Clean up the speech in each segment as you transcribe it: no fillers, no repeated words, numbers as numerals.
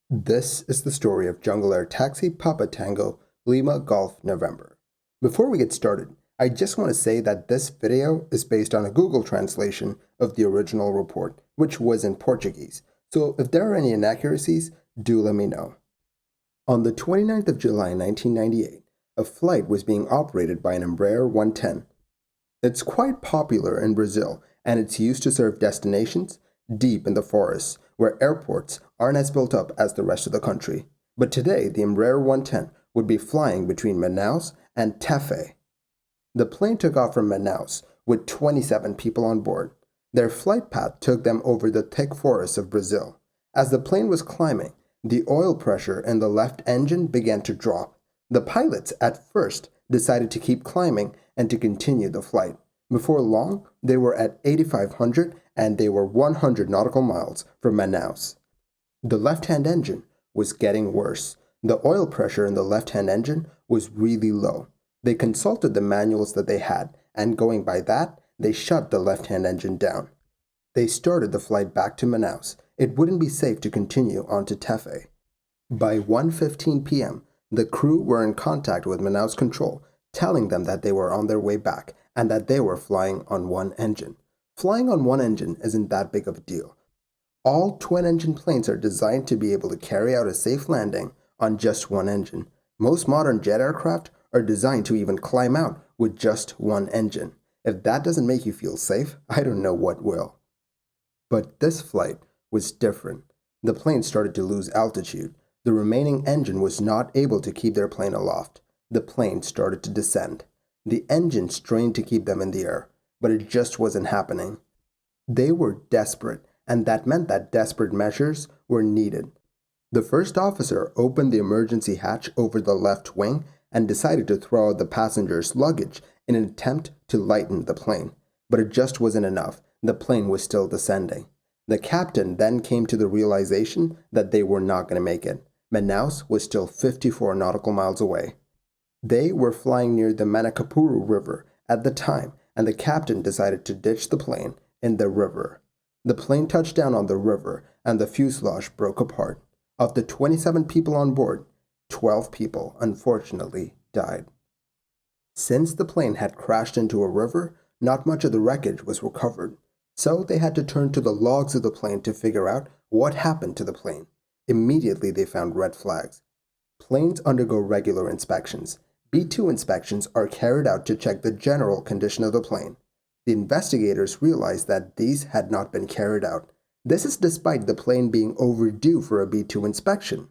This is the story of Jungle Air Taxi Papa Tango Lima Golf November. Before we get started, I just want to say that this video is based on a Google translation of the original report, which was in Portuguese, so if there are any inaccuracies, do let me know. On the 29th of July 1998, a flight was being operated by an Embraer 110. It's quite popular in Brazil, and it's used to serve destinations deep in the forests where airports aren't as built up as the rest of the country. But today, the Embraer 110 would be flying between Manaus and Tefé. The plane took off from Manaus with 27 people on board. Their flight path took them over the thick forests of Brazil. As the plane was climbing, the oil pressure in the left engine began to drop. The pilots, at first, decided to keep climbing and to continue the flight. Before long, they were at 8,500 and they were 100 nautical miles from Manaus. The left-hand engine was getting worse. The oil pressure in the left-hand engine was really low. They consulted the manuals that they had, and going by that, they shut the left-hand engine down. They started the flight back to Manaus. It wouldn't be safe to continue on to Tefé. By 1:15 p.m., the crew were in contact with Manaus Control, telling them that they were on their way back and that they were flying on one engine. Flying on one engine isn't that big of a deal. All twin-engine planes are designed to be able to carry out a safe landing on just one engine. Most modern jet aircraft are designed to even climb out with just one engine. If that doesn't make you feel safe, I don't know what will. But this flight was different. The plane started to lose altitude. The remaining engine was not able to keep their plane aloft. The plane started to descend. The engine strained to keep them in the air, but it just wasn't happening. They were desperate, and that meant that desperate measures were needed. The first officer opened the emergency hatch over the left wing and decided to throw out the passengers' luggage in an attempt to lighten the plane. But it just wasn't enough. The plane was still descending. The captain then came to the realization that they were not going to make it. Manaus was still 54 nautical miles away. They were flying near the Manacapuru River at the time, and the captain decided to ditch the plane in the river. The plane touched down on the river, and the fuselage broke apart. Of the 27 people on board, 12 people unfortunately died. Since the plane had crashed into a river, not much of the wreckage was recovered, so they had to turn to the logs of the plane to figure out what happened to the plane. Immediately they found red flags. Planes undergo regular inspections. B-2 inspections are carried out to check the general condition of the plane. The investigators realized that these had not been carried out. This is despite the plane being overdue for a B-2 inspection.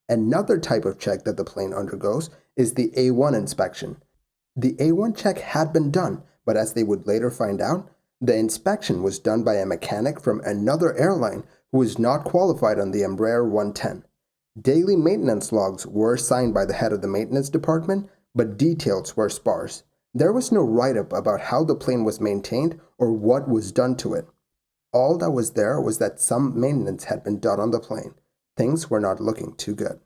Another type of check that the plane undergoes is the A-1 inspection. The A-1 check had been done, but as they would later find out, the inspection was done by a mechanic from another airline who was not qualified on the Embraer 110. Daily maintenance logs were signed by the head of the maintenance department, but details were sparse. There was no write-up about how the plane was maintained or what was done to it. All that was there was that some maintenance had been done on the plane. Things were not looking too good.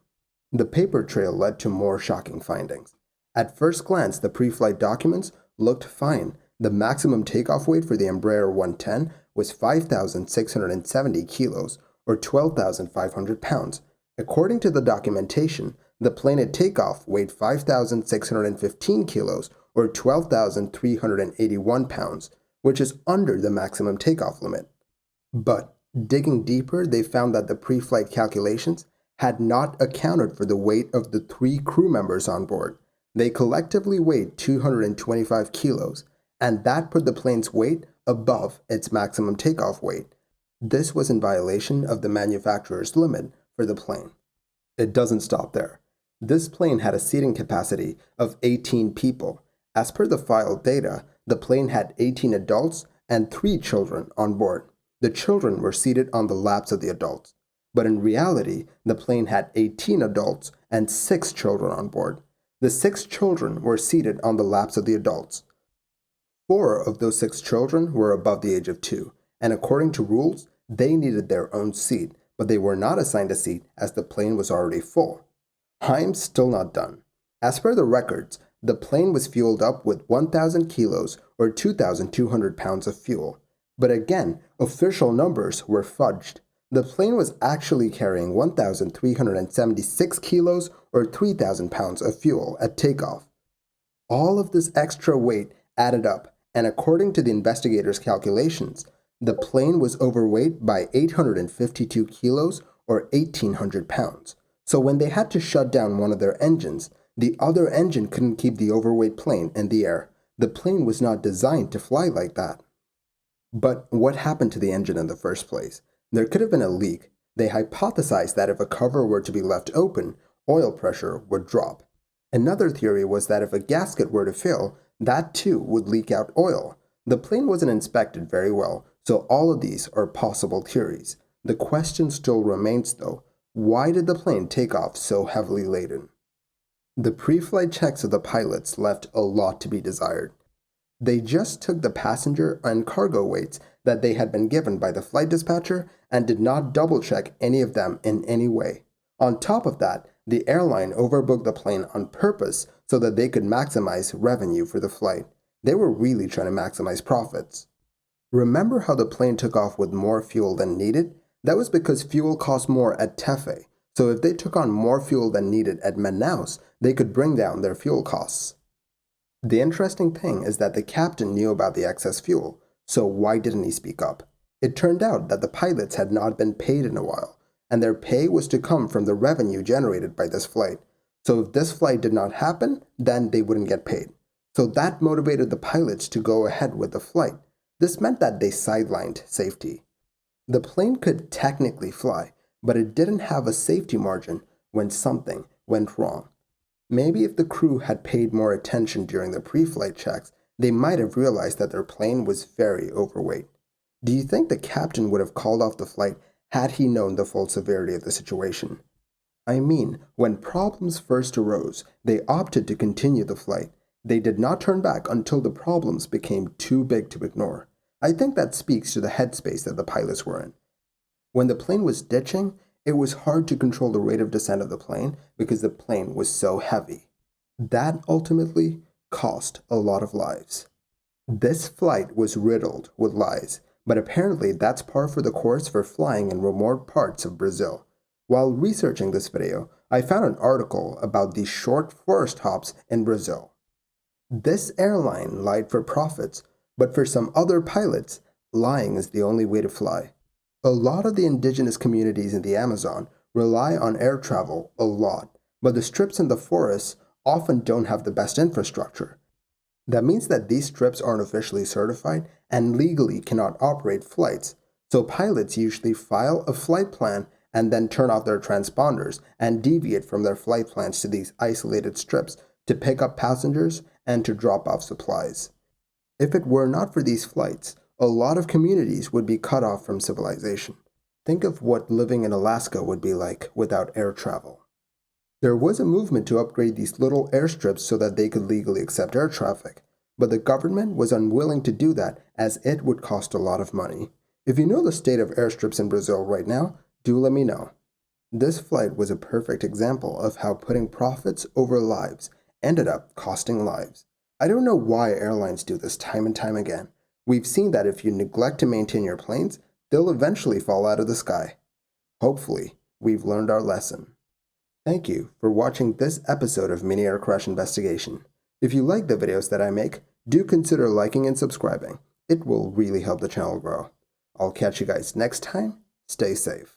The paper trail led to more shocking findings. At first glance, the pre-flight documents looked fine. The maximum takeoff weight for the Embraer 110 was 5,670 kilos, or 12,500 pounds. According to the documentation, the plane at takeoff weighed 5,615 kilos, or 12,381 pounds, which is under the maximum takeoff limit. But digging deeper, they found that the pre-flight calculations had not accounted for the weight of the 3 crew members on board. They collectively weighed 225 kilos, and that put the plane's weight above its maximum takeoff weight. This was in violation of the manufacturer's limit for the plane. It doesn't stop there. This plane had a seating capacity of 18 people. As per the file data, the plane had 18 adults and 3 children on board. The children were seated on the laps of the adults. But in reality, the plane had 18 adults and 6 children on board. The 6 children were seated on the laps of the adults. 4 of those 6 children were above the age of 2, and according to rules, they needed their own seat, but they were not assigned a seat as the plane was already full. I'm still not done. As per the records, the plane was fueled up with 1,000 kilos or 2,200 pounds of fuel. But again, official numbers were fudged. The plane was actually carrying 1,376 kilos or 3,000 pounds of fuel at takeoff. All of this extra weight added up, and according to the investigators' calculations, the plane was overweight by 852 kilos or 1,800 pounds. So when they had to shut down one of their engines, the other engine couldn't keep the overweight plane in the air. The plane was not designed to fly like that. But what happened to the engine in the first place? There could have been a leak. They hypothesized that if a cover were to be left open, oil pressure would drop. Another theory was that if a gasket were to fail, that too would leak out oil. The plane wasn't inspected very well, so all of these are possible theories. The question still remains though, why did the plane take off so heavily laden? The pre-flight checks of the pilots left a lot to be desired. They just took the passenger and cargo weights that they had been given by the flight dispatcher and did not double-check any of them in any way. On top of that, the airline overbooked the plane on purpose so that they could maximize revenue for the flight. They were really trying to maximize profits. Remember how the plane took off with more fuel than needed? That was because fuel cost more at Tefe, so if they took on more fuel than needed at Manaus, they could bring down their fuel costs. The interesting thing is that the captain knew about the excess fuel, so why didn't he speak up? It turned out that the pilots had not been paid in a while, and their pay was to come from the revenue generated by this flight. So if this flight did not happen, then they wouldn't get paid. So that motivated the pilots to go ahead with the flight. This meant that they sidelined safety. The plane could technically fly, but it didn't have a safety margin when something went wrong. Maybe if the crew had paid more attention during the pre-flight checks, they might have realized that their plane was very overweight. Do you think the captain would have called off the flight had he known the full severity of the situation? I mean, when problems first arose, they opted to continue the flight. They did not turn back until the problems became too big to ignore. I think that speaks to the headspace that the pilots were in. When the plane was ditching, it was hard to control the rate of descent of the plane because the plane was so heavy. That ultimately cost a lot of lives. This flight was riddled with lies, but apparently that's par for the course for flying in remote parts of Brazil. While researching this video, I found an article about these short forest hops in Brazil. This airline lied for profits, but for some other pilots, lying is the only way to fly. A lot of the indigenous communities in the Amazon rely on air travel a lot, but the strips in the forests often don't have the best infrastructure. That means that these strips aren't officially certified and legally cannot operate flights, so pilots usually file a flight plan and then turn off their transponders and deviate from their flight plans to these isolated strips to pick up passengers and to drop off supplies. If it were not for these flights, a lot of communities would be cut off from civilization. Think of what living in Alaska would be like without air travel. There was a movement to upgrade these little airstrips so that they could legally accept air traffic, but the government was unwilling to do that as it would cost a lot of money. If you know the state of airstrips in Brazil right now, do let me know. This flight was a perfect example of how putting profits over lives ended up costing lives. I don't know why airlines do this time and time again. We've seen that if you neglect to maintain your planes, they'll eventually fall out of the sky. Hopefully, we've learned our lesson. Thank you for watching this episode of Mini Air Crash Investigation. If you like the videos that I make, do consider liking and subscribing. It will really help the channel grow. I'll catch you guys next time. Stay safe.